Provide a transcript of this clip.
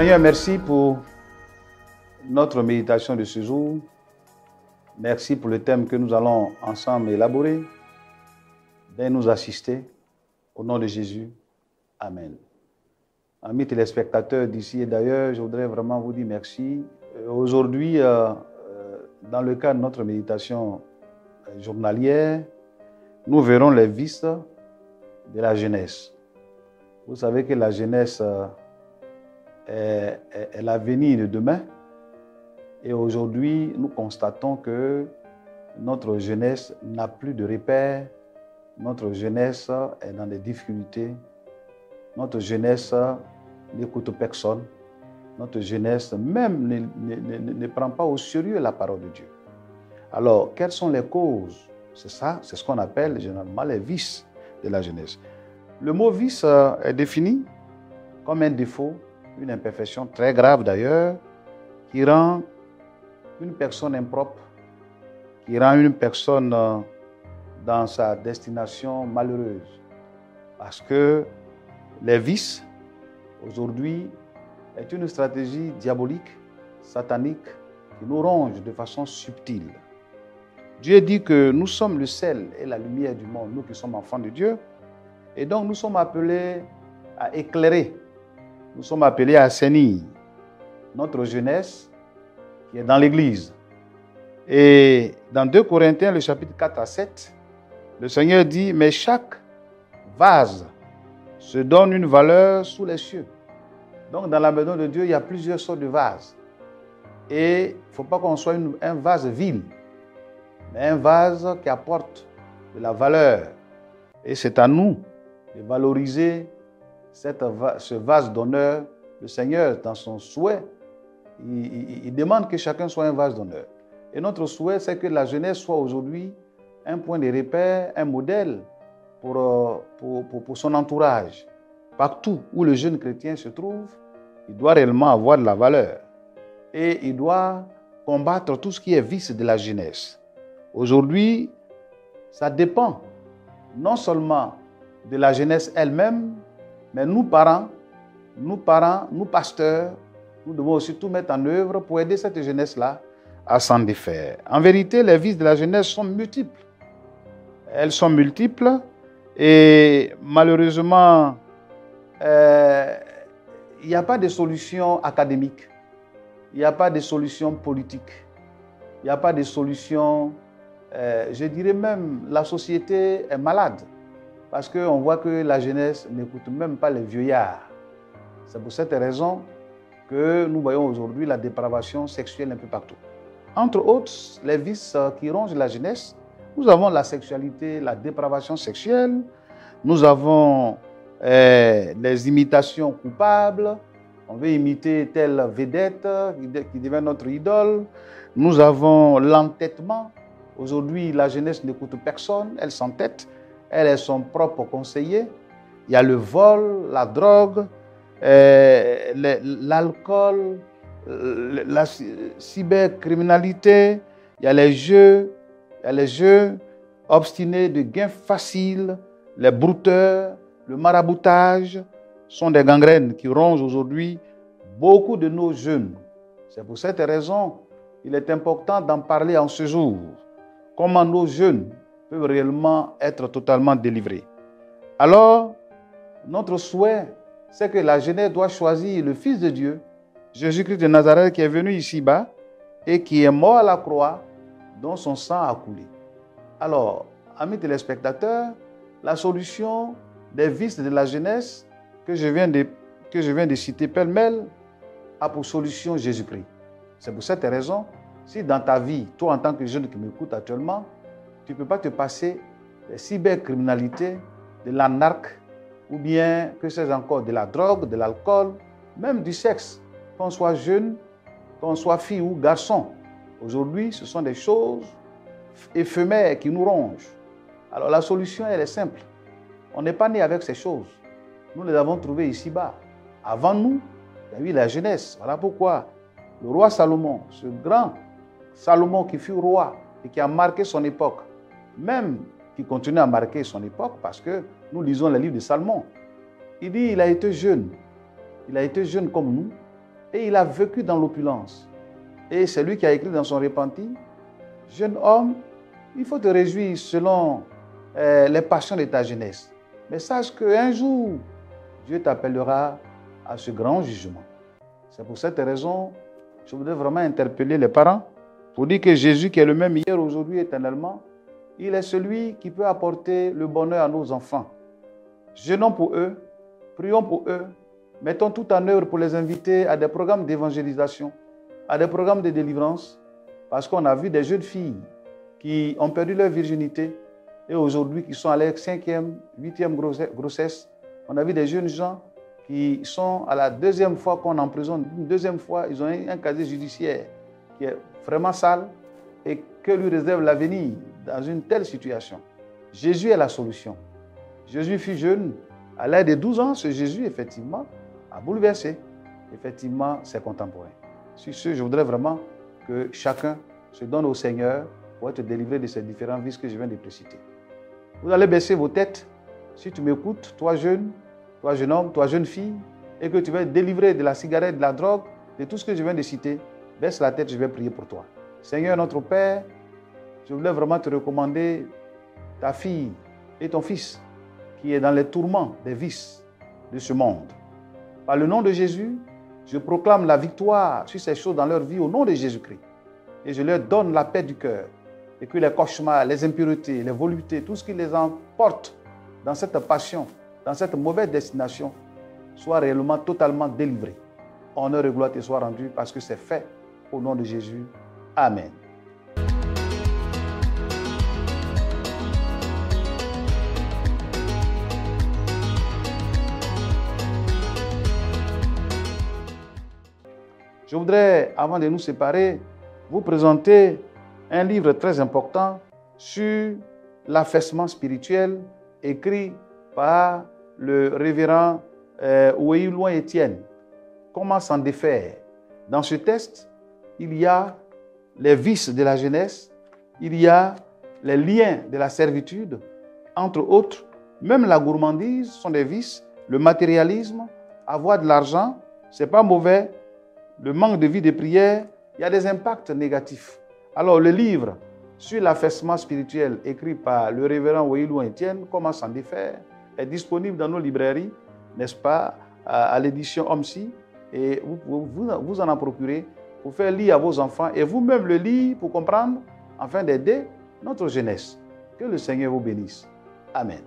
Seigneur, merci pour notre méditation de ce jour. Merci pour le thème que nous allons ensemble élaborer. Veuillez nous assister. Au nom de Jésus. Amen. Amis téléspectateurs d'ici et d'ailleurs, je voudrais vraiment vous dire merci. Aujourd'hui, dans le cadre de notre méditation journalière, nous verrons les vices de la jeunesse. Vous savez que la jeunesse est l'avenir de demain. Et aujourd'hui, nous constatons que notre jeunesse n'a plus de repères. Notre jeunesse est dans des difficultés. Notre jeunesse n'écoute personne. Notre jeunesse même ne prend pas au sérieux la parole de Dieu. Alors, quelles sont les causes? C'est ça, c'est ce qu'on appelle généralement les vices de la jeunesse. Le mot vice est défini comme un défaut, une imperfection très grave d'ailleurs, qui rend une personne impropre, qui rend une personne dans sa destination malheureuse. Parce que les vices, aujourd'hui, est une stratégie diabolique, satanique, qui nous ronge de façon subtile. Dieu dit que nous sommes le sel et la lumière du monde, nous qui sommes enfants de Dieu. Et donc nous sommes appelés à éclairer, nous sommes appelés à assainir notre jeunesse qui est dans l'Église. Et dans 2 Corinthiens, le chapitre 4 à 7, le Seigneur dit, mais chaque vase se donne une valeur sous les cieux. Donc dans la maison de Dieu, il y a plusieurs sortes de vases. Et il ne faut pas qu'on soit un vase vil, mais un vase qui apporte de la valeur. Et c'est à nous de valoriser ce vase d'honneur. Le Seigneur, dans son souhait, il demande que chacun soit un vase d'honneur. Et notre souhait, c'est que la jeunesse soit aujourd'hui un point de repère, un modèle pour son entourage. Partout où le jeune chrétien se trouve, il doit réellement avoir de la valeur. Et il doit combattre tout ce qui est vice de la jeunesse. Aujourd'hui, ça dépend non seulement de la jeunesse elle-même, mais nous parents, nous pasteurs, nous devons aussi tout mettre en œuvre pour aider cette jeunesse-là à s'en défaire. En vérité, les vices de la jeunesse sont multiples. Elles sont multiples et malheureusement, il n'y a pas de solution académique, il n'y a pas de solution politique, il n'y a pas de solution, je dirais même, la société est malade parce qu'on voit que la jeunesse n'écoute même pas les vieillards. C'est pour cette raison que nous voyons aujourd'hui la dépravation sexuelle un peu partout. Entre autres, les vices qui rongent la jeunesse, nous avons la sexualité, la dépravation sexuelle, nous avons les imitations coupables, on veut imiter telle vedette qui devient notre idole, nous avons l'entêtement. Aujourd'hui, la jeunesse n'écoute personne, elle s'entête, elle est son propre conseiller. Il y a le vol, la drogue, l'alcool, la cybercriminalité, il y a les jeux obstinés de gains faciles, les brouteurs, le maraboutage sont des gangrènes qui rongent aujourd'hui beaucoup de nos jeunes. C'est pour cette raison qu'il est important d'en parler en ce jour. Comment nos jeunes peuvent réellement être totalement délivrés. Alors, notre souhait, c'est que la jeunesse doit choisir le Fils de Dieu, Jésus-Christ de Nazareth, qui est venu ici-bas et qui est mort à la croix, dont son sang a coulé. Alors, amis téléspectateurs, la solution des vices de la jeunesse que je viens de citer pêle-mêle a pour solution Jésus-Christ. C'est pour cette raison, si dans ta vie, toi en tant que jeune qui m'écoute actuellement, tu ne peux pas te passer de cybercriminalité, de la narque, ou bien, que c'est encore, de la drogue, de l'alcool, même du sexe, qu'on soit jeune, qu'on soit fille ou garçon. Aujourd'hui, ce sont des choses éphémères qui nous rongent. Alors la solution, elle est simple. On n'est pas né avec ces choses. Nous les avons trouvées ici-bas. Avant nous, il y a eu la jeunesse. Voilà pourquoi le roi Salomon, ce grand Salomon qui fut roi et qui a marqué son époque, même qui continue à marquer son époque parce que nous lisons les livres de Salomon. Il dit il a été jeune. Il a été jeune comme nous Et il a vécu dans l'opulence. Et c'est lui qui a écrit dans son repenti, « Jeune homme, il faut te réjouir selon les passions de ta jeunesse. Mais sache qu'un jour, Dieu t'appellera à ce grand jugement. » C'est pour cette raison, je voudrais vraiment interpeller les parents pour dire que Jésus, qui est le même hier, aujourd'hui, éternellement, il est celui qui peut apporter le bonheur à nos enfants. Jeûnons pour eux, prions pour eux, mettons tout en œuvre pour les inviter à des programmes d'évangélisation, à des programmes de délivrance, parce qu'on a vu des jeunes filles qui ont perdu leur virginité et aujourd'hui qui sont à leur 5e, 8e grossesse. On a vu des jeunes gens qui sont à la 2e fois qu'on emprisonne, une 2e fois, ils ont un casier judiciaire qui est vraiment sale et que lui réserve l'avenir dans une telle situation. Jésus est la solution. Jésus fut jeune, à l'âge de 12 ans, ce Jésus, effectivement, a bouleversé, effectivement, ses contemporains. Sur ce, je voudrais vraiment que chacun se donne au Seigneur pour être délivré de ces différents vices que je viens de te citer. Vous allez baisser vos têtes. Si tu m'écoutes, toi jeune homme, toi jeune fille, et que tu vas être délivré de la cigarette, de la drogue, de tout ce que je viens de citer, baisse la tête, je vais prier pour toi. Seigneur notre Père, je voulais vraiment te recommander ta fille et ton fils qui est dans les tourments des vices de ce monde. Par le nom de Jésus, je proclame la victoire sur ces choses dans leur vie au nom de Jésus-Christ. Et je leur donne la paix du cœur. Et que les cauchemars, les impuretés, les voluptés, tout ce qui les emporte dans cette passion, dans cette mauvaise destination, soit réellement totalement délivré. Honneur et gloire te soient rendus parce que c'est fait au nom de Jésus. Amen. Je voudrais, avant de nous séparer, vous présenter un livre très important sur l'affaissement spirituel écrit par le révérend Ouéilouan Étienne. Comment s'en défaire? Dans ce texte, il y a les vices de la jeunesse, il y a les liens de la servitude, entre autres, même la gourmandise sont des vices, le matérialisme, avoir de l'argent, ce n'est pas mauvais, le manque de vie de prière, il y a des impacts négatifs. Alors le livre sur l'affaissement spirituel écrit par le révérend Ouéilouan Étienne, Comment s'en défaire, est disponible dans nos librairies, n'est-ce pas, à l'édition OMSI, et vous en procurez pour faire lire à vos enfants et vous-même le lire pour comprendre, afin d'aider notre jeunesse. Que le Seigneur vous bénisse. Amen.